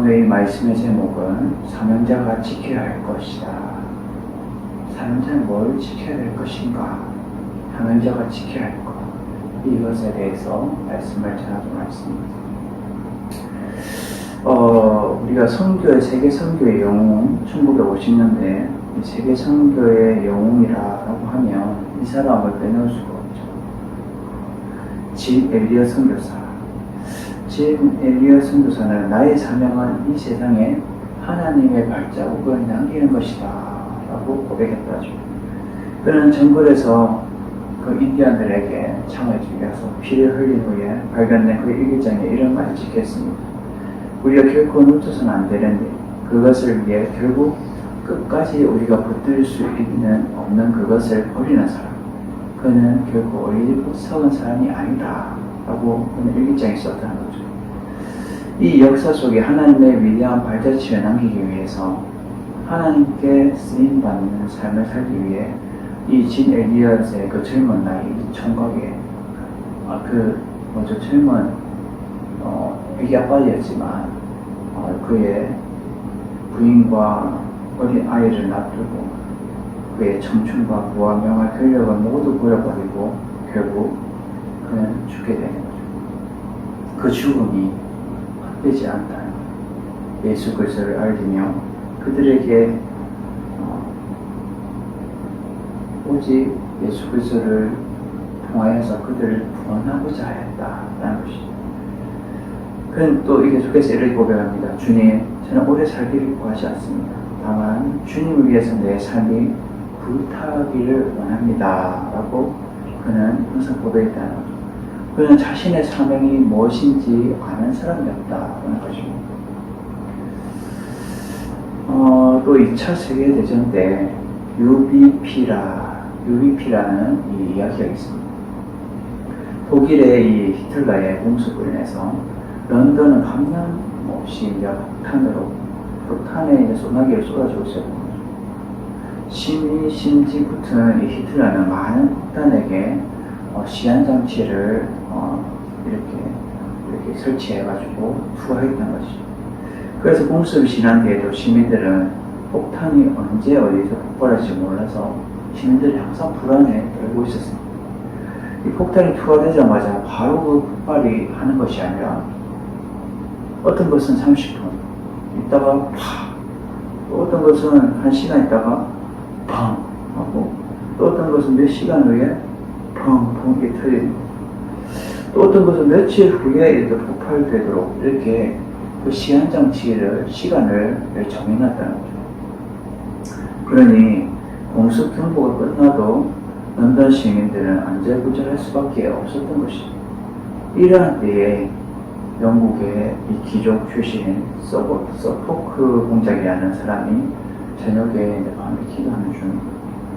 오늘 이 말씀의 제목은 사명자가 지켜야 할 것이다. 사명자는 뭘 지켜야 될 것인가? 사명자가 지켜야 할 것. 이것에 대해서 말씀을 전하도록 하겠습니다. 우리가 세계 선교의 영웅, 1950년대 세계 선교의 영웅이라고 하면 이 사람을 빼놓을 수가 없죠. 진 엘리엇 선교사. 진 엘리엇 선교사는 나의 사명은 이 세상에 하나님의 발자국을 남기는 것이다 라고 고백했다죠. 그는 정글에서 그 인디언들에게 창을 죽여서 피를 흘린 후에 발견된 그 일기장에 이런 말을 찍혔습니다. 우리가 결코 놓쳐서는 안 되는데 그것을 위해 결국 끝까지 우리가 붙들 수 없는 그것을 버리는 사람, 그는 결코 어리석은 사람이 아니다 라고 그는 일기장에 썼다는 거죠. 이 역사 속에 하나님의 위대한 발자취를 남기기 위해서 하나님께 쓰임받는 삶을 살기 위해 이 진 엘리엇의 그 젊은 나이 총각에 젊은 애기 아빠였지만 그의 부인과 어린 아이를 놔두고 그의 청춘과 부와 명화 권력을 모두 버려버리고 결국 그는 죽게 되는 거죠. 그 죽음이 헛되지 않다는 예수 그리스도를 알리며 그들에게 오직 예수 그리스도를 통하여서 그들을 구원하고자 했다라는 것이죠. 그는 또 이게 속에서 이렇게 고백합니다. 주님, 저는 오래 살기를 구하지 않습니다. 다만 주님을 위해서 내 삶이 불타기를 원합니다 라고 그는 항상 고백했다는 거죠. 그는 자신의 사명이 무엇인지 아는 사람이었다는 것입니다. 또 2차 세계대전 때 UBP라는 이 이야기가 있습니다. 독일의 이 히틀러의 공습으로 인해서 런던은 감남없이 폭탄에 소나기를 쏟아주고 있었거든요. 심지부터는 이 히틀러는 많은 폭탄에게 시한장치를 이렇게 설치해가지고 투하했던 것이죠. 그래서 공습이 지난 뒤에도 시민들은 폭탄이 언제 어디서 폭발할지 몰라서 시민들이 항상 불안에 떨고 있었습니다. 이 폭탄이 투하되자마자 바로 그 폭발이 하는 것이 아니라 어떤 것은 30분 있다가 팍, 또 어떤 것은 1시간 있다가 팡 하고, 또 어떤 것은 몇 시간 후에 펑펑 이렇게 터지는, 또 어떤 것은 며칠 후에 이렇게 폭발되도록 이렇게 그 시한장치를 시간을 정해놨다는 거죠. 그러니 공습 경보가 끝나도 런던 시민들은 안절부절할 수밖에 없었던 것이죠. 이러한 때에 영국의 이 귀족 출신인 서포크 공작이라는 사람이 저녁에 밤에 기도하는 중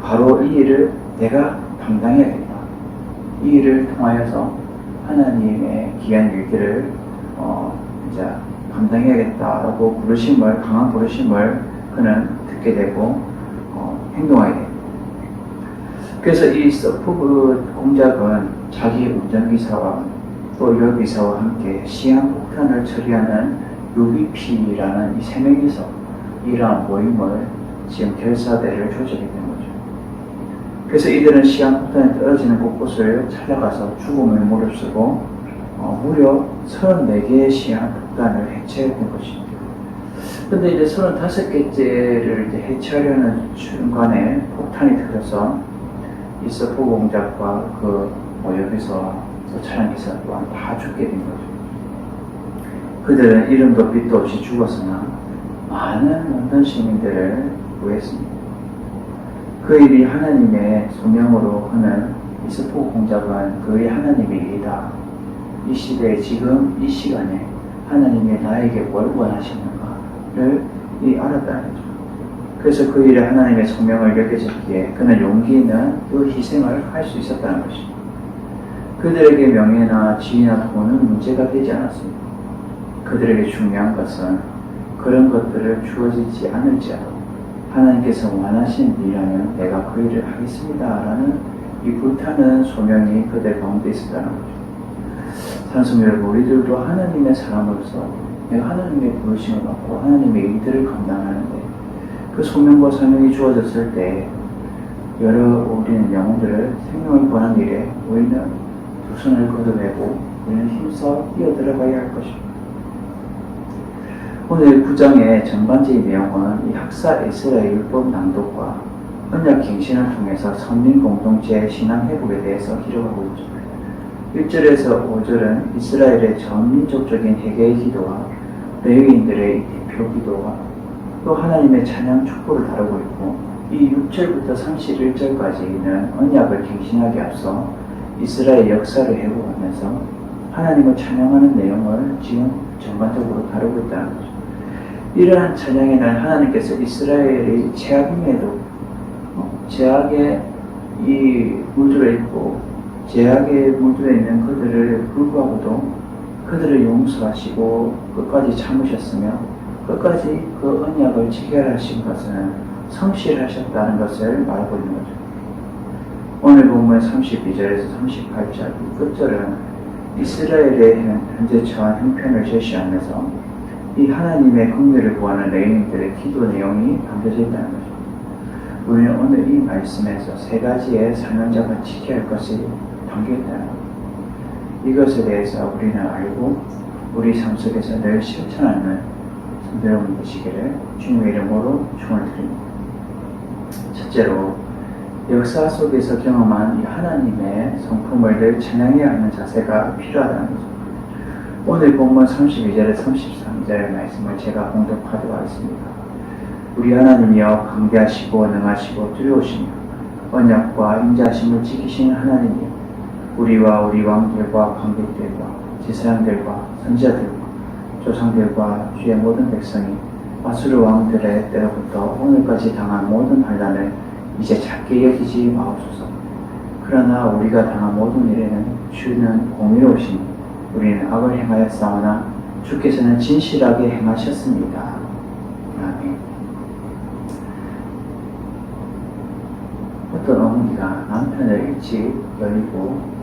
바로 이 일을 내가 감당해야겠다. 이 일을 통하여서 하나님의 귀한 일들을 이제 감당해야겠다라고 강한 부르심을 그는 듣게 되고 행동하게 됩니다. 그래서 이 서포크 공작은 자기 운전기사와 또 여기서와 함께 시한폭탄을 처리하는 UBP라는 이 세 명이서 이러한 모임을 지금 결사대를 조직하게 된 거죠. 그래서 이들은 시한폭탄이 떨어지는 곳곳을 찾아가서 죽음을 무릅쓰고 무려 34개의 시한폭탄을 해체했던 것입니다. 그런데 이제 35개째를 해체하려는 중간에 폭탄이 터져서 이 서포크 공작과 여기서 차량기사 또한 다 죽게 된 거죠. 그들은 이름도 빛도 없이 죽었으나 많은 런던 시민들을 구했습니다. 그 일이 하나님의 소명으로 하는 이 서포크 공작은 그의 하나님의 일이다. 이 시대에 지금 이 시간에 하나님이 나에게 뭘 원하시는가를 알았다는 거죠. 그래서 그 일에 하나님의 소명을 여겨졌기에 그는 용기 있는 그 희생을 할 수 있었다는 것입니다. 그들에게 명예나 지위나 돈은 문제가 되지 않았습니다. 그들에게 중요한 것은 그런 것들을 주어지지 않을지라도 하나님께서 원하신 일이라면 내가 그 일을 하겠습니다 라는 이 불타는 소명이 그들 가운데 있었다는 거죠. 찬송 여러분, 우리들도 하나님의 사람으로서 내가 하나님의 부르심을 받고 하나님의 일들을 감당하는데 그 소명과 사명이 주어졌을 때 우리는 영혼들을 생명을 권한 일에 우리는 두 손을 걷어내고 우리는 힘써 뛰어들어가야 할 것입니다. 오늘 9장의 전반적인 내용은 이 학사 에스라의 율법 낭독과 언약 갱신을 통해서 선민 공동체의 신앙 회복에 대해서 기록하고 있죠. 1절에서 5절은 이스라엘의 전민족적인 회개의 기도와 레위인들의 대표 기도와 또 하나님의 찬양 축복을 다루고 있고 이 6절부터 31절까지는 언약을 갱신하기 앞서 이스라엘 역사를 회복하면서 하나님을 찬양하는 내용을 지금 전반적으로 다루고 있다는 거죠. 이러한 찬양에는 하나님께서 이스라엘이 죄악임에도 죄악에 물들어 있고 죄악에 물들어 있는 그들을 불구하고도 그들을 용서하시고 끝까지 참으셨으며 끝까지 그 언약을 지켜하신 것은 성실하셨다는 것을 말하고 있는 거죠. 오늘 본문 32절에서 38절 끝절은 이스라엘의 현재 처한 형편을 제시하면서 이 하나님의 긍휼을 구하는 레위인들의 기도 내용이 담겨져 있다는 거죠. 우리는 오늘 이 말씀에서 세 가지의 사명자가 지켜야 할 것이 담겨있다는 것. 이것에 대해서 우리는 알고 우리 삶 속에서 늘 실천하는 성도여러분 되시기를 주님의 이름으로 축원을 드립니다. 첫째로 역사 속에서 경험한 이 하나님의 성품을 늘 찬양해야 하는 자세가 필요하다는 거죠. 오늘 본문 32절에 33절의 말씀을 제가 공독하도록 하겠습니다. 우리 하나님이여 강대하시고 능하시고 두려우시며 언약과 인자하심을 지키시는 하나님이여 우리와 우리 왕들과 관객들과 제사장들과 선지자들과 조상들과 주의 모든 백성이 아수르 왕들의 때로부터 오늘까지 당한 모든 환난을 이제 작게 여기지 마옵소서. 그러나 우리가 당한 모든 일에는 주는 공의로우시니 우리는 악을 행하였사오나 주께서는 진실하게 행하셨습니다. 아멘. 어떤 어머니가 남편을 일찍 열리고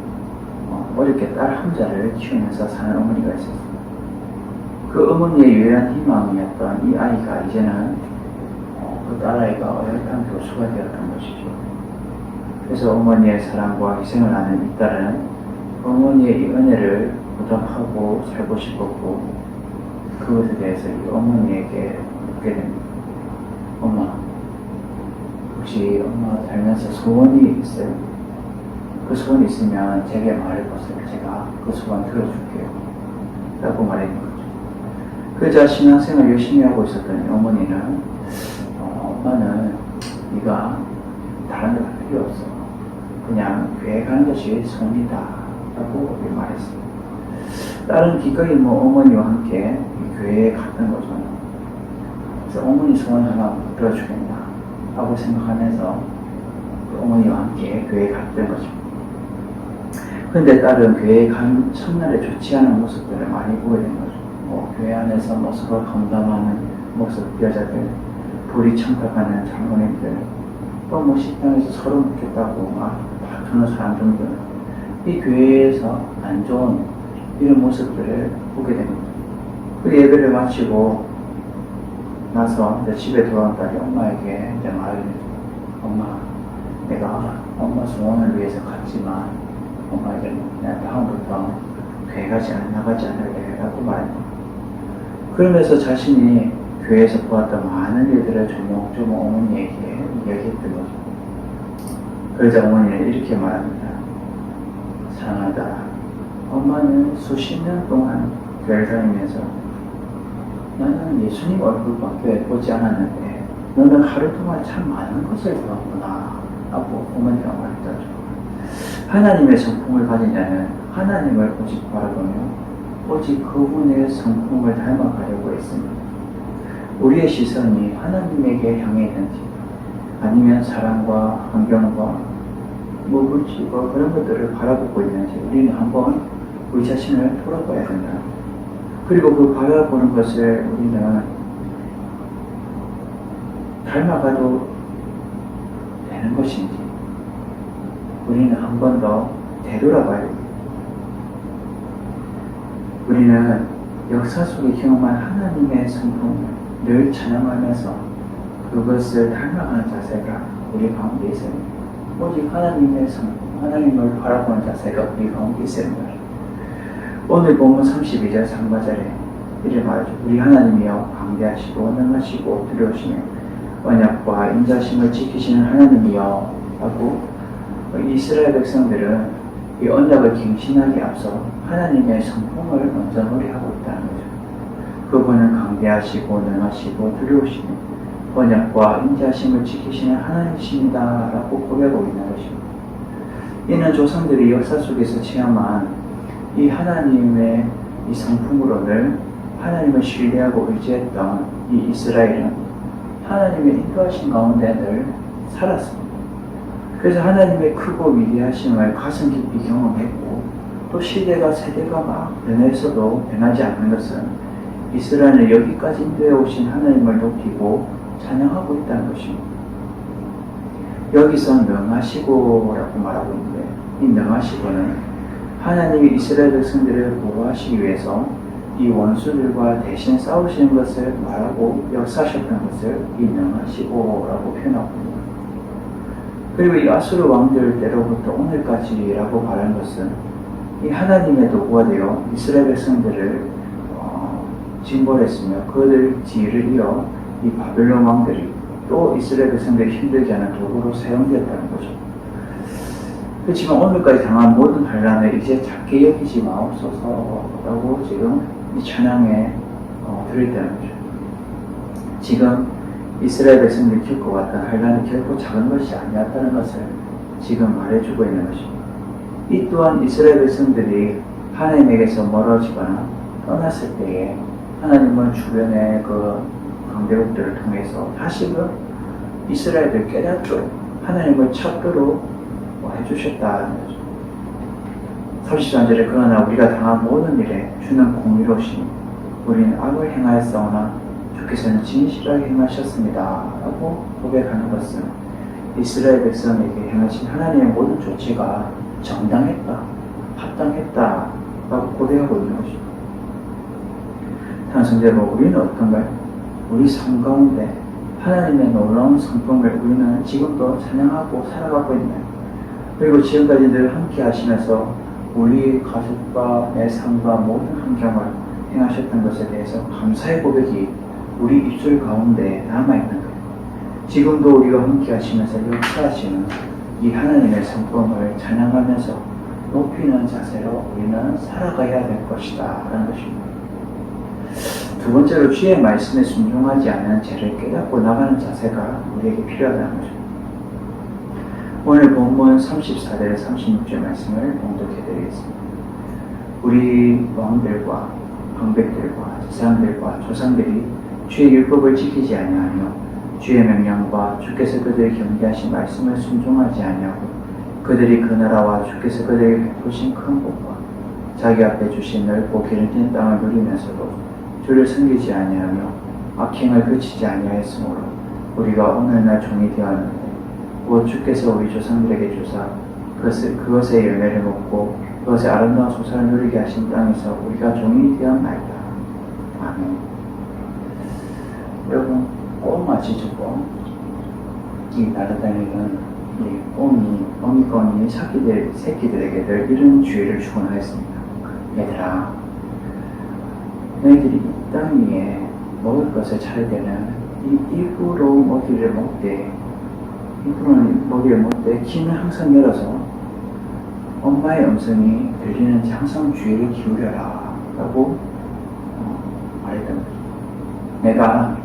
어렵게 딸 혼자를 키우면서 사는 어머니가 있었습니다. 그 어머니의 유일한 희망이었던 이 아이가 이제는 그 딸아이가 어엿한 교수가 되었던 것이죠. 그래서 어머니의 사랑과 희생을 아는 이 딸은 어머니의 이 은혜를 보답하고 살고 싶었고 그것에 대해서 이 어머니에게 묻게 됩니다. 엄마, 혹시 엄마 살면서 소원이 있어요? 그 소원이 있으면 제게 말해보세요. 제가 그 소원 들어줄게요. 라고 말했는 거죠. 그자 신앙생활 열심히 하고 있었던 어머니는 엄마는 네가 다른 데 갈 필요 없어. 그냥 교회 가는 것이 소원이다. 라고 말했습니다. 딸은 기꺼이 어머니와 함께 교회에 갔던 거죠. 그래서 어머니 소원 하나 들어주겠나 하고 생각하면서 그 어머니와 함께 교회에 갔던 거죠. 그런데 딸은 교회에 간 첫날에 좋지 않은 모습들을 많이 보게 된 거죠. 교회 안에서 서로 감담하는 모습, 여자들, 불이 청탁하는 장로님들, 또 식당에서 서로 묻겠다고 다투는 사람들, 이 교회에서 안 좋은 이런 모습들을 보게 됩니다. 그 예배를 마치고 나서 이제 집에 돌아온 딸이 엄마에게 이제 말을 해요. 엄마, 내가 엄마 소원을 위해서 갔지만 엄마에게 내가 다음부터 교회 나가지 않을래 라고 말합니다. 그러면서 자신이 교회에서 보았던 많은 일들을 조목조목 어머니에게 이야기했던 거죠. 그러자 어머니는 이렇게 말합니다. 사랑하다. 엄마는 수십 년 동안 교회를 다니면서 나는 예수님 얼굴밖에 보지 않았는데 너는 하루 동안 참 많은 것을 보았구나 라고 어머니가 말했다죠. 하나님의 성품을 가진 자는 하나님을 오직 바라보며 오직 그분의 성품을 닮아가려고 했습니다. 우리의 시선이 하나님에게 향해 있는지 아니면 사랑과 환경과 물질과 그런 것들을 바라보고 있는지 우리는 한번 우리 자신을 돌아봐야 된다. 그리고 그 바라보는 것을 우리는 닮아가도 되는 것인지 우리는 한 번 더 되돌아봐야 됩니다. 우리는 역사 속에 경험한 하나님의 성품을 늘 찬양하면서 그것을 닮아가는 자세가 우리 가운데 있습니다. 오직 하나님의 성품, 하나님을 바라보는 자세가 우리 가운데 있습니다. 오늘 본문 32절 상반절에 이를 말하죠. 우리 하나님이여 광대하시고 능하시고 두려우시며 언약과 인자심을 지키시는 하나님이여 라고 이스라엘 백성들은 이 언약을 갱신하기 앞서 하나님의 성품을 먼저 노래하고 있다는 거죠. 그분은 강대하시고 능하시고 두려우시며 언약과 인자심을 지키시는 하나님이십니다 라고 고백하고 있는 것입니다. 이는 조상들이 역사 속에서 체험한 이 하나님의 이 성품으로는 하나님을 신뢰하고 의지했던 이 이스라엘은 하나님의 인도하신 가운데 늘 살았습니다. 그래서 하나님의 크고 위대하심을 가슴 깊이 경험했고 또 시대가 세대가 막 변해서도 변하지 않는 것은 이스라엘을 여기까지 인도해 오신 하나님을 높이고 찬양하고 있다는 것입니다. 여기서 능하시고라고 말하고 있는데 이 능하시고는 하나님이 이스라엘 백성들을 보호하시기 위해서 이 원수들과 대신 싸우시는 것을 말하고 역사하셨던 것을 이 능하시고라고 표현하고 있습니다. 그리고 이 아수르 왕들 때로부터 오늘까지라고 말하는 것은 이 하나님의 도구가 되어 이스라엘 백성들을 징벌했으며 그들 뒤를 이어 이 바벨론 왕들이 또 이스라엘 백성들이 힘들게 하는 도구로 사용되었다는 거죠. 그렇지만 오늘까지 당한 모든 환란을 이제 작게 여기지 마옵소서라고 지금 이 찬양에 들어있다는 거죠. 지금 이스라엘 백성들이 겪어왔던 환란이 결코 작은 것이 아니었다는 것을 지금 말해주고 있는 것입니다. 이 또한 이스라엘 백성들이 하나님에게서 멀어지거나 떠났을 때에 하나님은 주변의 그 강대국들을 통해서 다시금 이스라엘을 깨닫도록 하나님을 찾도록 해주셨다는 거죠. 33절에 그러나 우리가 당한 모든 일에 주는 공의로우시니 우리는 악을 행하였사오나 주께서는 진실하게 행하셨습니다 라고 고백하는 것은 이스라엘 백성에게 행하신 하나님의 모든 조치가 정당했다, 합당했다 라고 고백하고 있는 것입니다. 다른 성대로 우리는 어떤가요? 우리 삶 가운데 하나님의 놀라운 성품을 우리는 지금도 찬양하고 살아가고 있나요? 그리고 지금까지 늘 함께 하시면서 우리 가족과 내 삶과 모든 환경을 행하셨던 것에 대해서 감사의 고백이 우리 입술 가운데 남아있는 거예요. 지금도 우리가 함께 하시면서 역사하시는 이 하나님의 성품을 찬양하면서 높이는 자세로 우리는 살아가야 될 것이다 라는 것입니다. 두 번째로 주의 말씀에 순종하지 않은 죄를 깨닫고 나가는 자세가 우리에게 필요하다는 거죠. 오늘 본문 34절 36절 말씀을 봉독해 드리겠습니다. 우리 왕들과 방백들과 제사장들과 조상들이 주의 율법을 지키지 아니하며 주의 명령과 주께서 그들을 경계하신 말씀을 순종하지 아니하고 그들이 그 나라와 주께서 그들에게 베푸신 큰 복과 자기 앞에 주신 넓고 기름진 땅을 누리면서도 주를 섬기지 아니하며 악행을 그치지 아니하였으므로 우리가 오늘날 종이 되었는데 곧 주께서 우리 조상들에게 주사 그것의 열매를 먹고 그것의 아름다운 소사를 누리게 하신 땅에서 우리가 종이 되었나이다. 아멘. 여러분 꼭 마치시고 이 날아다니는 이 어미꺼니 새끼들에게 늘 이런 주의를 주곤 하였습니다. 얘들아, 너희들이 이 땅 위에 먹을 것을 찾을 때는 이 입으로 먹이를 먹되 입으로는 먹이를 먹되 귀는 항상 열어서 엄마의 음성이 들리는지 항상 주의를 기울여라 라고 말했던 거죠. 내가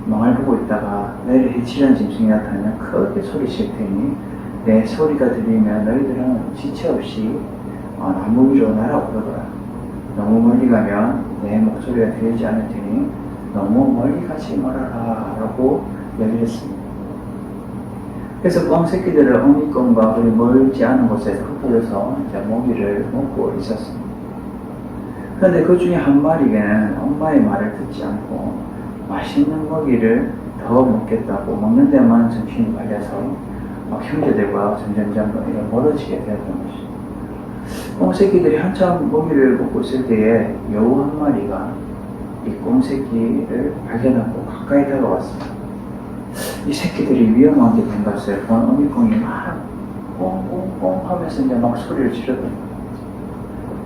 망을 보고 있다가 너희를 해치려는 짐승이 나타나면 크게 소리칠 테니 내 소리가 들리면 너희들은 지체 없이 나무 위로 날아오르거라. 너무 멀리 가면 내 목소리가 들리지 않을 테니 너무 멀리 가지 말아라 라고 얘기를 했습니다. 그래서 꿩 새끼들을 어미꿩과 그리 멀지 않은 곳에서 흩어져서 먹이를 먹고 있었습니다. 그런데 그 중에 한 마리는 엄마의 말을 듣지 않고 맛있는 먹이를 더 먹겠다고 먹는 데만 정신이 팔려서 형제들과 점점 멀어지게 되었던 것입니다. 꿩 새끼들이 한참 먹이를 먹고 있을 때에 여우 한 마리가 이 곰새끼를 발견하고 가까이 다가왔습니다. 이 새끼들이 위험한 게 된 것을 본 어미곰이 막 꽁꽁꽁 하면서 이제 막 소리를 지르더니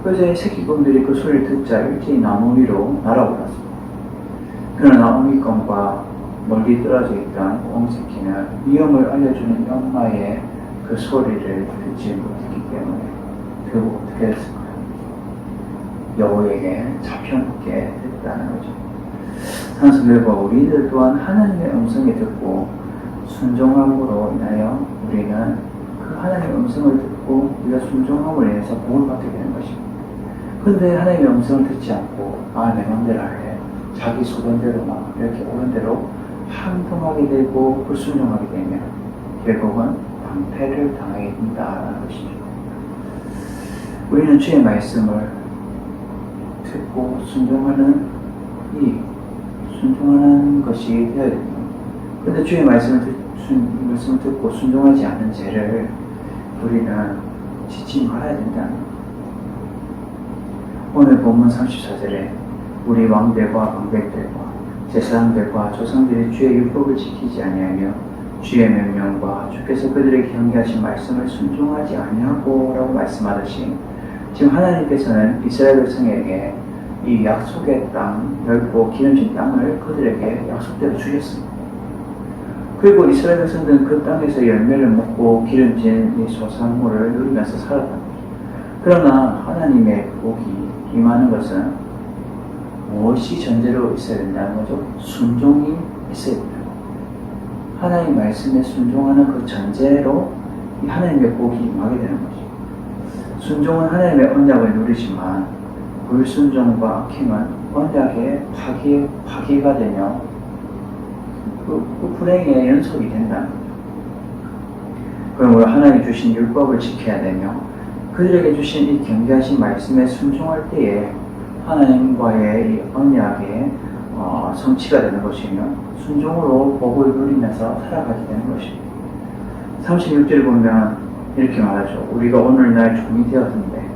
그래서 이 새끼곰들이 그 소리를 듣자 일제히 나무 위로 날아올랐습니다. 그러나 어미곰과 멀리 떨어져 있던 곰새끼는 위험을 알려주는 엄마의 그 소리를 듣지 못했기 때문에 결국 어떻게 됐을까요? 여호에게 잡혀먹게 됐다는 거죠. 산수 결과 우리들 또한 하나님의 음성을 듣고 순종함으로 인하여 우리는 그 하나님의 음성을 듣고 우리가 순종함으로 인해서 복을 받게 되는 것입니다. 그런데 하나님의 음성을 듣지 않고 내 맘대로 할래, 자기 소견대로 막 이렇게 옳은 대로 행동하게 되고 불순종하게 되면 결국은 방패를 당하게 된다는 것이죠. 우리는 주의 말씀을 듣고 순종하는 것이 되어야 됩니다. 그런데 주의 말씀을 듣고 순종하지 않는 죄를 우리는 짓지 말아야 된다는 것. 오늘 본문 34절에 우리 왕들과 방백들과 제사장들과 조상들이 주의 율법을 지키지 아니하며 주의 명령과 주께서 그들에게 경계하신 말씀을 순종하지 아니하고 라고 말씀하듯이 지금 하나님께서는 이스라엘 백성에게 이 약속의 땅, 넓고 기름진 땅을 그들에게 약속대로 주셨습니다. 그리고 이스라엘 백성들은 그 땅에서 열매를 먹고 기름진 이 소산물을 누리면서 살았답니다. 그러나 하나님의 복이 임하는 것은 무엇이 전제로 있어야 된다는 거죠? 순종이 있어야 된다. 하나님 말씀에 순종하는 그 전제로 이 하나님의 복이 임하게 되는 거죠. 순종은 하나님의 언약을 누리지만 불순종과 악행은 언약의 파기가 되며 그 불행의 연속이 된다는 거죠. 그러므로 하나님이 주신 율법을 지켜야 되며 그들에게 주신 이 경계하신 말씀에 순종할 때에 하나님과의 이 언약의 성취가 되는 것이며 순종으로 복을 누리면서 살아가게 되는 것입니다. 36절 보면 이렇게 말하죠. 우리가 오늘날 종이 되었는데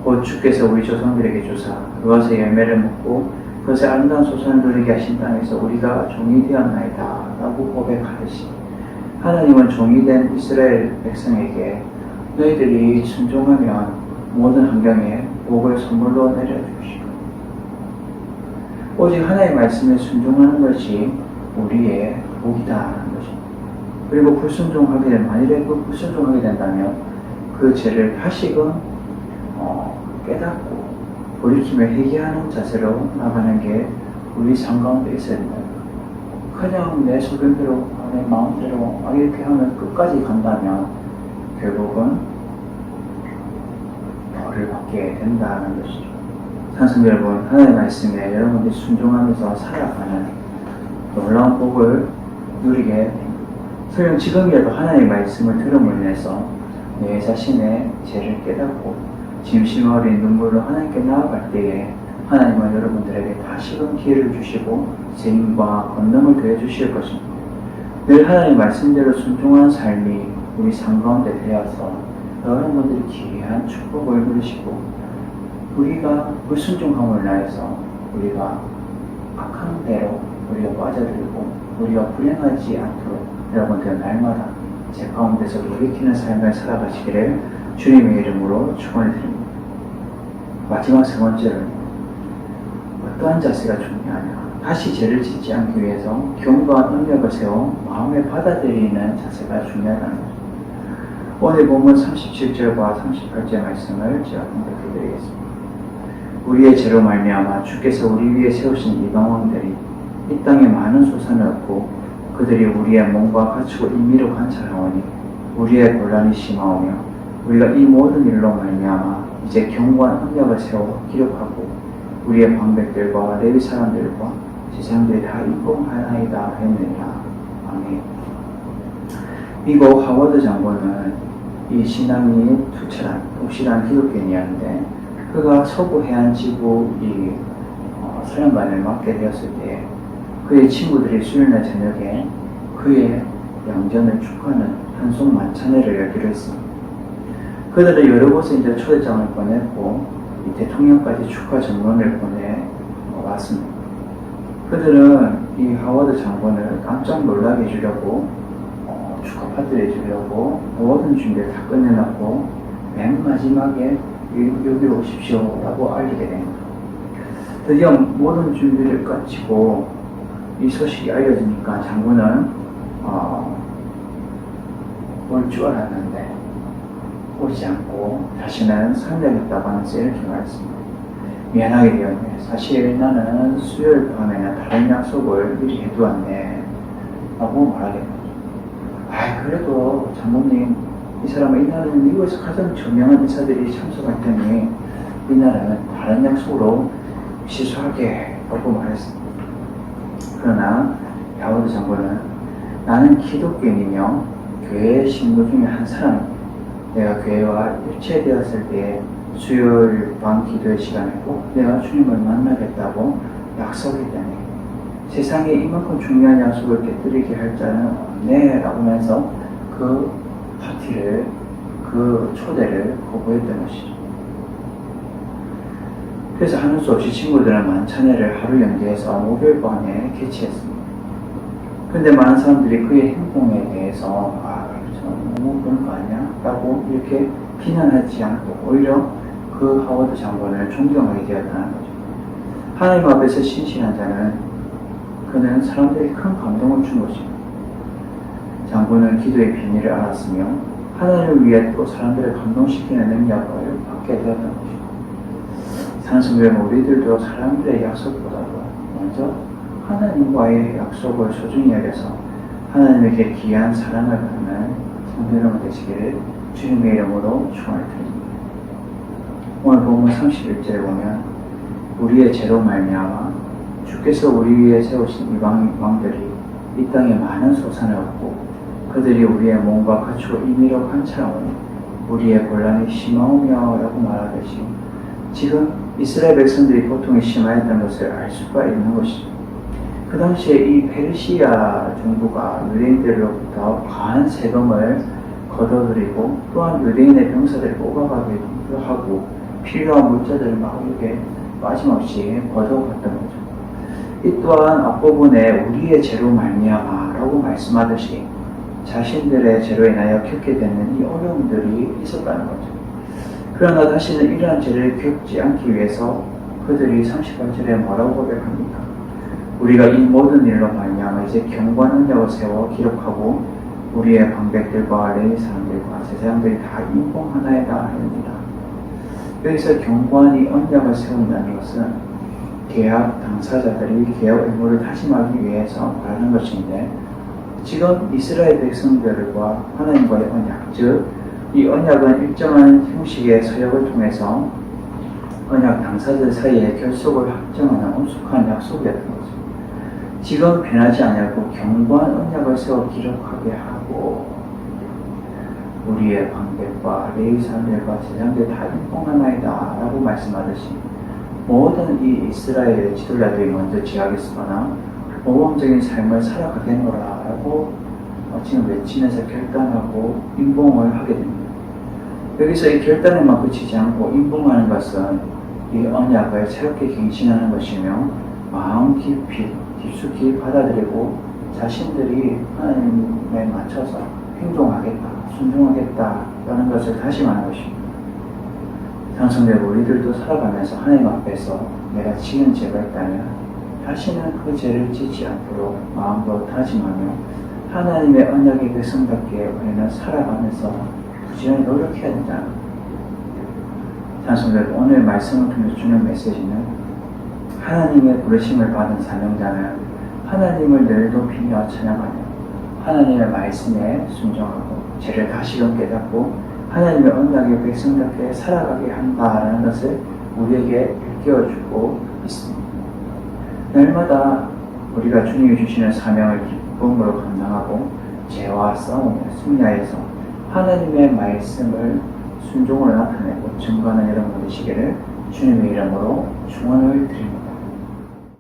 곧 주께서 우리 조상들에게 주사 그것의 열매를 먹고 그것의 아름다운 소산을 누리게 하신 땅에서 우리가 종이 되었나이다 라고 고백하듯이 하나님은 종이 된 이스라엘 백성에게 너희들이 순종하면 모든 환경에 복을 선물로 내려주시고 오직 하나님의 말씀에 순종하는 것이 우리의 복이다라는 것입니다. 그리고 불순종하게 되면 만일에 그 불순종하게 된다면 그 죄를 다시금 깨닫고 돌이키며 회개하는 자세로 나가는 게 우리 삶 가운데 있어야 된다. 그냥 내 소견대로 내 마음대로 이렇게 하면 끝까지 간다면 결국은 벌을 받게 된다는 것이죠. 산성 여러분, 하나님의 말씀에 여러분들이 순종하면서 살아가는 놀라운 복을 누리게 됩니다. 설령 지금이라도 하나님의 말씀을 들음으로 인해서 내 자신의 죄를 깨닫고 짐심 어린 눈물로 하나님께 나아갈 때에 하나님은 여러분들에게 다시금 기회를 주시고 재림과 권능을 더해 주실 것입니다. 늘 하나님의 말씀대로 순종하는 삶이 우리 삶 가운데 되어서 여러분들이 귀한 축복을 누리시고 우리가 불순종함을 인하여서 우리가 악한 대로 우리가 빠져들고 우리가 불행하지 않도록 여러분들 날마다 제 가운데서 돌이키는 삶을 살아가시기를 주님의 이름으로 축원을 드립니다. 마지막 세 번째는 어떠한 자세가 중요하냐. 다시 죄를 짓지 않기 위해서 경고한 능력을 세워 마음에 받아들이는 자세가 중요하다는 것입니다. 오늘 본문 37절과 38절 말씀을 제가 공독해 드리겠습니다. 우리의 죄로 말미암아 주께서 우리 위에 세우신 이방왕들이 이 땅에 많은 소산을 얻고 그들이 우리의 몸과 갖추고 임의로 관찰하오니 우리의 곤란이 심하오며 우리가 이 모든 일로 말미암아 이제 경고한 언약을 세워 기록하고 우리의 방백들과 레위 사람들과 제사장들이 다 인공하나이다 했느니라. 아멘. 미국 하워드 장군은 이 신앙이 투철한 독실한 기독교인이었는데 그가 서부 해안 지구 이 사령관을 맡게 되었을 때 그의 친구들이 수요일날 저녁에 그의 양전을 축하하는 한송 만찬회를 열기로 했습니다. 그들은 여러 곳에 이제 초대장을 보냈고 이 대통령까지 축하 전문을 보내왔습니다. 그들은 이 하워드 장군을 깜짝 놀라게 해주려고 축하 파티를 해주려고 모든 준비를 다 끝내놓고 맨 마지막에 여기로 오십시오 라고 알리게 됩니다. 드디어 모든 준비를 마치고 이 소식이 알려지니까 장군은 올 줄 알았는데 오지 않고 다시는 설레겠다고 하는 이렇게 말했습니다. 미안하게 되었네. 사실 나는 수요일 밤에는 다른 약속을 미리 해두었네 라고 말하게 됩니다. 그래도 장군님, 이 사람은 이날은 미국에서 가장 저명한 인사들이 참석할 테니 이날은 다른 약속으로 취소하게 라고 말했습니다. 그러나 야호드 장군은 나는 기독교인이며 교회의 신부 중에 한 사람입니다. 내가 교회와 일체되었을 때 수요일 밤 기도의 시간에 꼭 내가 주님을 만나겠다고 약속했다니 세상에 이만큼 중요한 약속을 깨뜨리게 할 자는 없네 라고 하면서 그 파티를, 그 초대를 거부했던 것이죠. 그래서 하는 수 없이 친구들은 만찬회를 하루 연기해서 목요일 밤에 개최했습니다. 근데 많은 사람들이 그의 행동에 대해서 너무 그런 거 아니야? 라고 이렇게 비난하지 않고 오히려 그 하워드 장군을 존경하게 되었다는 거죠. 하나님 앞에서 신실한 자는 그는 사람들이 큰 감동을 준 것입니다. 장군은 기도의 비밀을 알았으며 하나님을 위해 또 사람들을 감동시키는 능력을 받게 되었던 것입니다. 사랑스러운 우리들도 사람들의 약속보다도 먼저 하나님과의 약속을 소중히 여겨서 하나님에게 귀한 사랑을 받는 성도 여러분 되시기를 주님의 이름으로 축원드립니다. 오늘 본문 31절에 보면 우리의 죄로 말미암아 주께서 우리 위에 세우신 이방 왕들이 이 땅에 많은 소산을 얻고 그들이 우리의 몸과 가축을 임의로 관찰하오니 우리의 곤란이 심하오며 라고 말하듯이 지금 이스라엘 백성들이 고통이 심하였던 것을 알 수가 있는 것이죠. 그 당시에 이 페르시아 정부가 유대인들로부터 과한 세금을 걷어들이고 또한 유대인의 병사들을 뽑아가기도 하고 필요한 물자들을 막 이렇게 빠짐없이 걷어갔던 거죠. 이 또한 앞부분에 우리의 죄로 말미암아 라고 말씀하듯이 자신들의 죄로 인하여 겪게 되는 이 어려움들이 있었다는 거죠. 그러나 다시는 이러한 죄를 겪지 않기 위해서 그들이 38절에 뭐라고 고백합니까? 우리가 이 모든 일로 말미암아 이제 경고한 언약을 세워 기록하고 우리의 방백들과 레위 사람들과 제사장들이 다 인봉하나이다 합니다. 여기서 경고한 이 언약을 세운다는 것은 계약 당사자들이 계약 의무를 다짐하기 위해서 말하는 것인데 지금 이스라엘 백성들과 하나님과의 언약, 즉 이 언약은 일정한 형식의 서약을 통해서 언약 당사자들 사이에 결속을 확정하는 엄숙한 약속이었던 거죠. 지금 변하지 않고 견고한 언약을 세워 기록하게 하고 우리의 방백과 레위 사람들과 제사장들 다 인봉하나이다 라고 말씀하듯이 모든 이 이스라엘의 지도자들이 먼저 지하겠으나 모범적인 삶을 살아가겠노라 라고 지금 외치면서 결단하고 인봉을 하게 됩니다. 여기서 이 결단에만 그치지 않고 인봉하는 것은 이 언약을 새롭게 갱신하는 것이며 마음 깊숙이 받아들이고 자신들이 하나님에 맞춰서 행동하겠다, 순종하겠다라는 것을 다짐하는 것입니다. 상성되고 우리들도 살아가면서 하나님 앞에서 내가 지은 죄가 있다면 다시는 그 죄를 짓지 않도록 마음도 다짐하며 하나님의 언약의 백성답게 우리는 살아가면서 부지런히 노력해야 된다. 찬송들 오늘 말씀을 통해 주는 메시지는 하나님의 부르심을 받은 사명자는 하나님을 늘 높이며 찬양하며 하나님의 말씀에 순종하고 죄를 다시금 깨닫고 하나님의 언약의 백성답게 살아가게 한다라는 것을 우리에게 일깨워주고 있습니다. 날마다 우리가 주님이 주시는 사명을 기쁨으로 감당하고 죄와 싸우며 승리하여서 하나님의 말씀을 순종으로 나타내고 증거하는 여러분 되시기를 주님의 이름으로 축원을 드립니다.